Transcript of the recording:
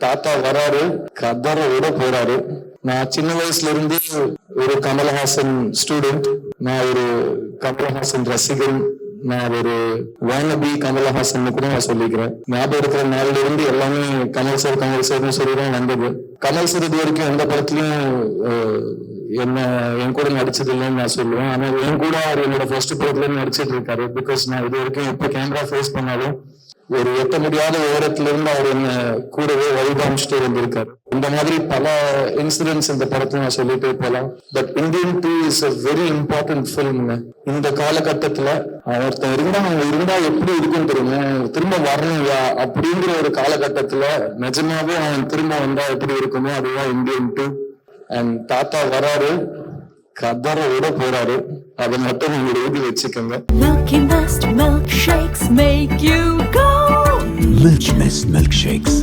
தாத்தா வராரு, கதற விட போறாரு. நான் சின்ன வயசுல இருந்து ஒரு கமலஹாசன் ஸ்டூடெண்ட், நான் ஒரு கமலஹாசன் ரசிகன், நான் ஒரு வானபி கமலஹாசன் கூட நான் சொல்லிக்கிறேன். ஞாபகம் இருக்கிற நாள்ல இருந்து எல்லாமே கமல் சார்னு சொல்லிதான் வந்தது. கமல் சார் இது வரைக்கும் எந்த படத்துலயும் என் கூட நடிச்சது இல்லைன்னு நான் சொல்லுவேன். ஆனா என் கூட அவர் என்னோட ஃபர்ஸ்ட் படத்துல நடிச்சிட்டு இருக்காரு. பிகாஸ் நான் இது வரைக்கும் எப்ப கேமரா ஃபேஸ் பண்ணாலும் ஒரு எட்ட முடியாத உயரத்துல இருந்து அவர் என்ன கூடவே வழிகாமிச்சுட்டு இருந்திருக்காரு. இந்த மாதிரி பல இன்சிடென்ட்ஸ் இந்த படத்துல நான் சொல்லிட்டே போலாம். But Indian 2 is a very important ஃபில்ம்ங்க. இந்த காலகட்டத்துல ஒருத்தன் இருந்தா எப்படி இருக்குன்னு தெரியுமா, திரும்ப வரணும்யா அப்படிங்கிற ஒரு காலகட்டத்துல நிஜமாவே அவன் திரும்ப வந்தா எப்படி இருக்குமோ அதுதான் இந்தியன் 2. அண்ட் தாத்தா வராரு, கதற விட போறாரு. அதை மட்டும் நீங்க எழுதி வச்சுக்கோங்க. Milky Mist milkshakes make you go. Milky Mist milkshakes.